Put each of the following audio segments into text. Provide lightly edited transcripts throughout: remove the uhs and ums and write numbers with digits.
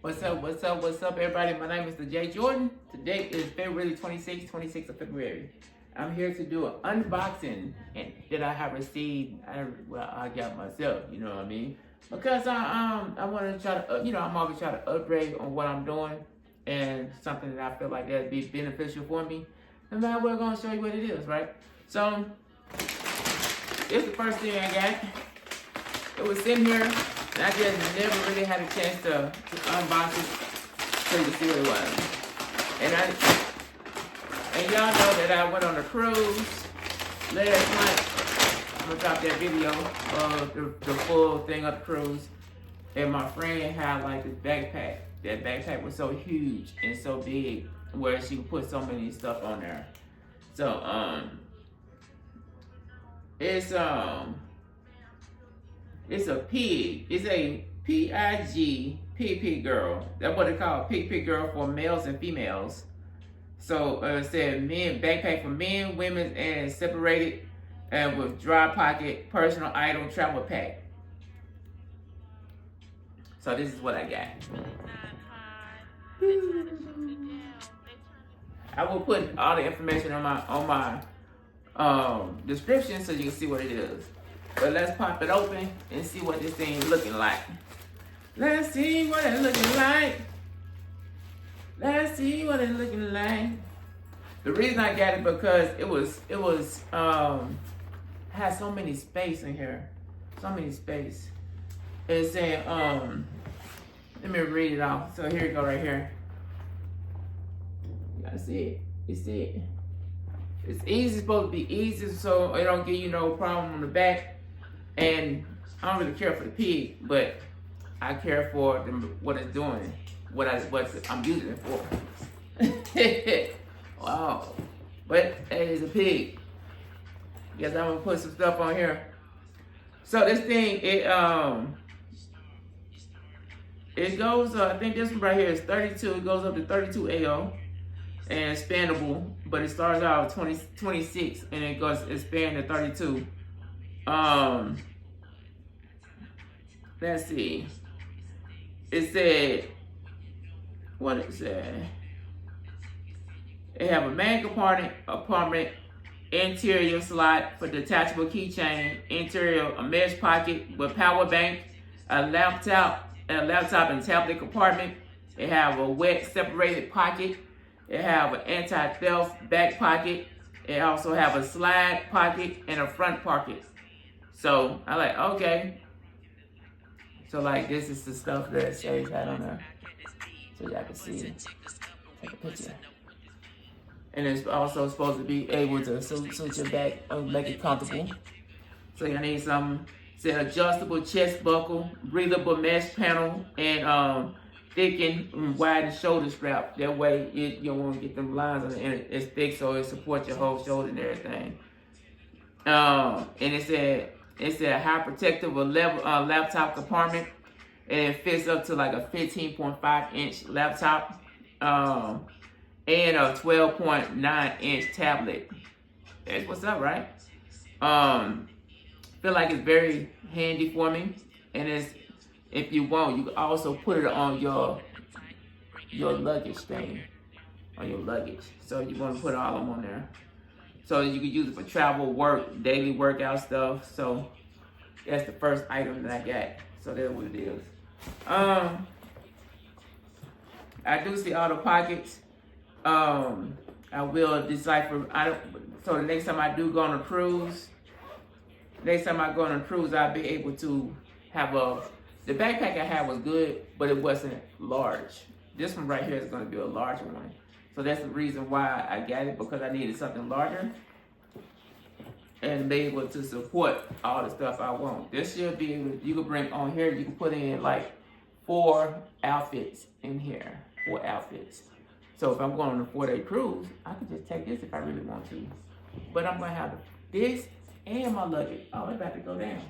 What's up, what's up, what's up, everybody? My name is TheJ Jordan. Today is February 26th of February. I'm here to do an unboxing that I have received. I got myself, you know what I mean? Because I want to try to, I'm always trying to upgrade on what I'm doing and something that I feel like that'd be beneficial for me. And now we're going to show you what it is, right? So, it's the first thing I got. It was sitting here, and I just never really had a chance to unbox it so you can see what it was. And y'all know that I went on a cruise last night. I'm gonna drop that video of the full thing of the cruise. And my friend had like this backpack. That backpack was so huge and so big where she could put so many stuff on there. So it's a pig. It's a P-I-G, pig girl. That's what they call a pig girl for males and females. So it said men, backpack for men, women, and separated and with dry pocket, personal item, travel pack. So this is what I got. I will put all the information on my description so you can see what it is. But let's pop it open and see what this thing is looking like. Let's see what it's looking like. Let's see what it's looking like. The reason I got it because it was had so many space in here. So many space. It's saying, let me read it off. So here you go right here. You gotta see it. You see it. It's easy, it's supposed to be easy so it don't give you no problem on the back. And I don't really care for the pig, but I care for what it's doing, what I'm using it for. Wow. But it's a pig. Guess I'm gonna put some stuff on here. So this thing, it goes, I think this one right here is 32. It goes up to 32 AO and expandable, but it starts out at 26 and it goes expand to 32. Let's see. It said, what it said? It have a main compartment, interior slot for detachable keychain, interior a mesh pocket with power bank, a laptop and tablet compartment. It have a wet separated pocket. It have an anti-theft back pocket. It also have a slide pocket and a front pocket. So I like, okay. So like this is the stuff that it says right on there. So y'all can see. Take a picture. And it's also supposed to be able to suit your back and make it comfortable. So you need some adjustable chest buckle, breathable mesh panel, and thicken and widen shoulder strap. That way you don't want to get them lines on the end. It's thick so it supports your whole shoulder and everything. And it said high protective laptop compartment, and it fits up to like a 15.5 inch laptop, and a 12.9 inch tablet. That's what's up, right? Feel like it's very handy for me, and if you want, you can also put it on your luggage thing, on your luggage. So you want to put all of them on there. So you can use it for travel, work, daily workout stuff. So that's the first item that I got. So that's what it is. I do see all the pockets. I will decipher. So the next time I do go on a cruise, I'll be able to have the backpack I had was good, but it wasn't large. This one right here is going to be a larger one. So that's the reason why I got it, because I needed something larger and be able to support all the stuff I want. This should be able, you can bring on here, you can put in like 4 outfits in here, 4 outfits. So if I'm going on a 4-day cruise, I could just take this if I really want to. But I'm going to have this and my luggage. Oh, it's about to go down.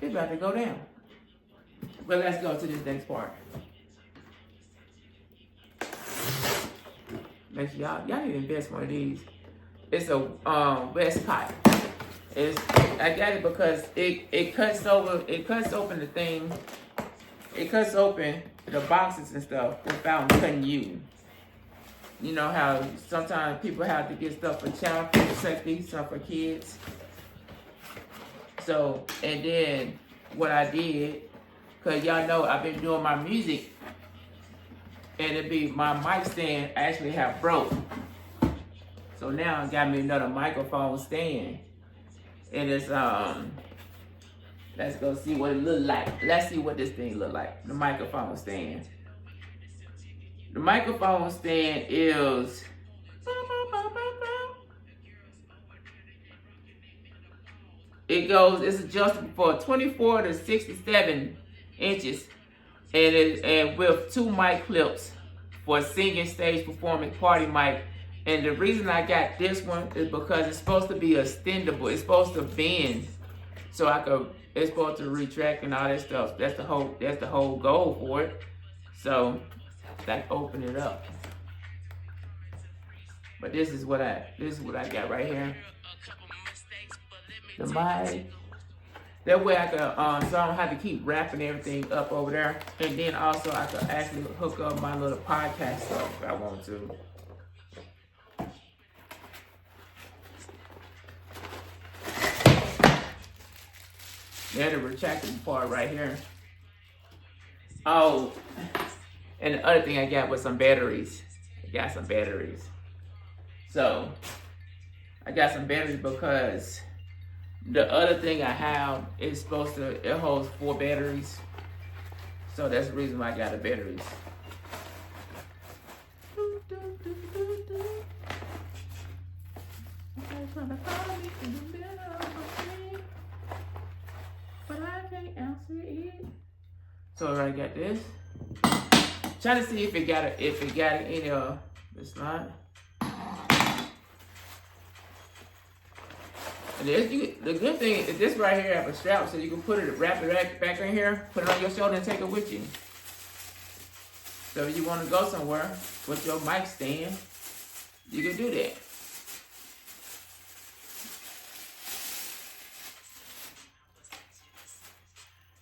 It's about to go down. But let's go to this next part. Make sure y'all need to invest one of these. It's a vest pot. I got it because it cuts open the thing. It cuts open the boxes and stuff without cutting you. You know how sometimes people have to get stuff for child safety, stuff for kids. So, and then what I did, cause y'all know I've been doing my music, and it be my mic stand actually have broke. So now I got me another microphone stand, and it's let's go see what it look like. Let's see what this thing look like. The microphone stand. The microphone stand is it's adjustable for 24 to 67 inches, and with 2 mic clips for singing, stage performance, party mic. And the reason I got this one is because it's supposed to be extendable. It's supposed to bend, so it's supposed to retract and all that stuff. That's the whole goal for it. So I open it up. But this is what I got right here. The mic. That way I could so I don't have to keep wrapping everything up over there. And then also I could actually hook up my little podcast stuff if I want to. There's the retractable part right here. Oh, and the other thing I got was some batteries. So I got some batteries because the other thing I have is it holds 4 batteries. So that's the reason why I got the batteries. But I can't answer it. So I got this. Trying to see if it got it in it's not. And the good thing is this right here have a strap, so you can wrap it back in here, put it on your shoulder, and take it with you. So if you want to go somewhere with your mic stand, you can do that.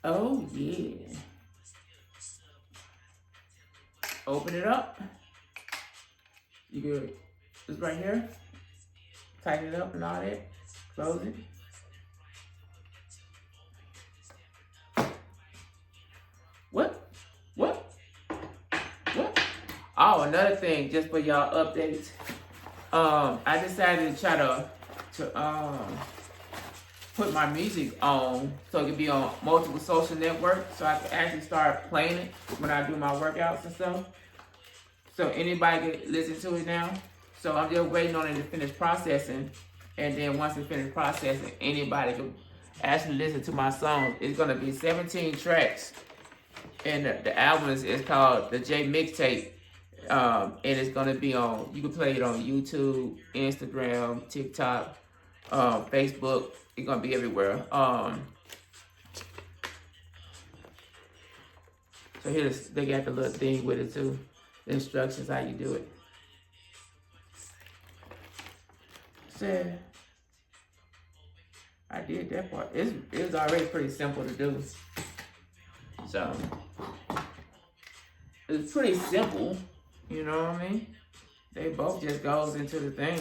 Oh yeah. Open it up. You can just right here. Tighten it up and all that. Close it. What? Oh, another thing, just for y'all updates. I decided to try to put my music on so it can be on multiple social networks, so I can actually start playing it when I do my workouts and stuff. So anybody can listen to it now. So I'm just waiting on it to finish processing. And then once it finishes processing, anybody can actually listen to my songs. It's gonna be 17 tracks. And the album is called TheJ Mixtape. And it's gonna be on, you can play it on YouTube, Instagram, TikTok, Facebook. It's gonna be everywhere. So here's, they got the little thing with it too. The instructions how you do it. So I did that part. It's already pretty simple to do. So it's pretty simple, you know what I mean? They both just goes into the thing.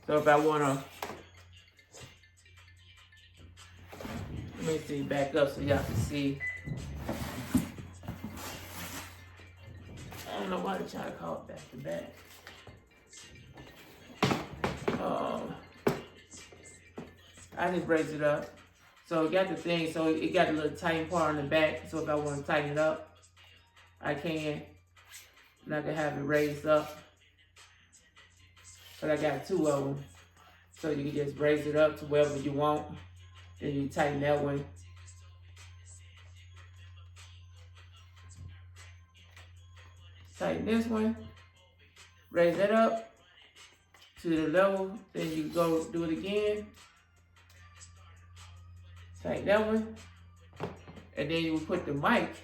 So if I wanna, let me see, back up so y'all can see. I don't know why they try to call it back to back. I just raised it up. So it got the thing, so it got a little tighten part on the back. So if I want to tighten it up, I can. And I can have it raised up. But I got 2 of them. So you can just raise it up to wherever you want. Then you tighten that one. Tighten this one. Raise that up to the level. Then you go do it again. Tighten that one. And then you will put the mic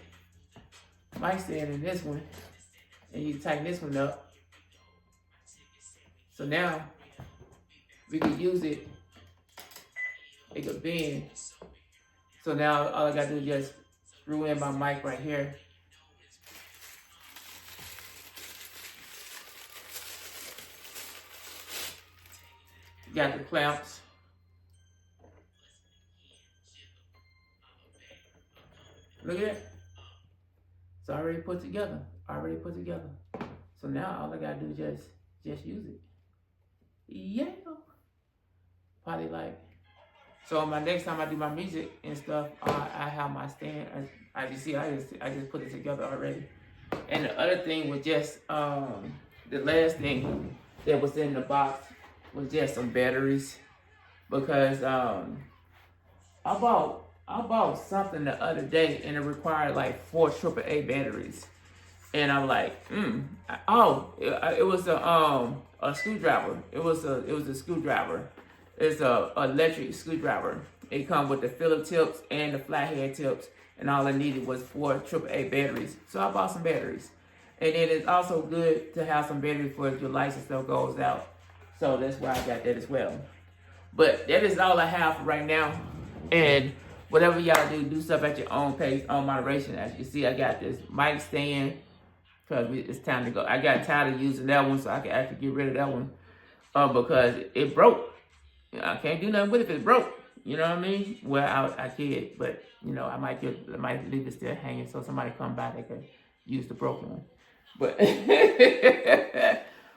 stand in this one. And you tighten this one up. So now we could use it. It could bend. So now all I gotta do is just screw in my mic right here. Got the clamps. Look at it. It's already put together. So now all I gotta do is just use it. Yeah. Probably like. So my next time I do my music and stuff, I have my stand. As you see, I just put it together already. And the other thing was just the last thing that was in the box was just some batteries, because I bought something the other day and it required like 4 AAA batteries, and I'm like, it was a screwdriver. It was a screwdriver. It's a electric screwdriver. It comes with the Phillips tips and the flathead tips, and all I needed was 4 AAA batteries. So I bought some batteries, and then it's also good to have some batteries for if your lights and stuff goes out. So that's why I got that as well. But that is all I have for right now. And whatever y'all do stuff at your own pace, own moderation. As you see, I got this mic stand because it's time to go. I got tired of using that one, so I can actually get rid of that one because it broke. I can't do nothing with it if it broke. You know what I mean? Well, I could, but you know, I might leave it still hanging so somebody come by that could use the broken one. But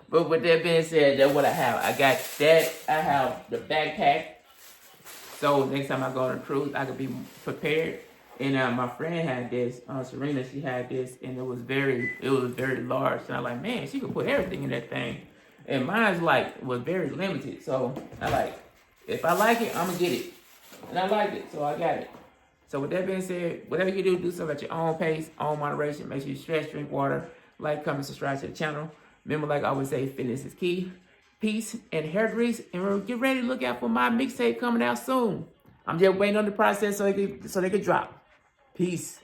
but with that being said, that's what I have. I got that. I have the backpack. So next time I go on a cruise, I could be prepared. And my friend had this, Serena, she had this, and it was very large. And I'm like, man, she could put everything in that thing. And mine's was very limited. So I if I like it, I'm gonna get it. And I like it, so I got it. So with that being said, whatever you do stuff at your own pace, own moderation. Make sure you stretch, drink water, like, comment, subscribe to the channel. Remember, like I always say, fitness is key. Peace and hair grease. And we'll get ready to look out for my mixtape coming out soon. I'm just waiting on the process so they could drop. Peace.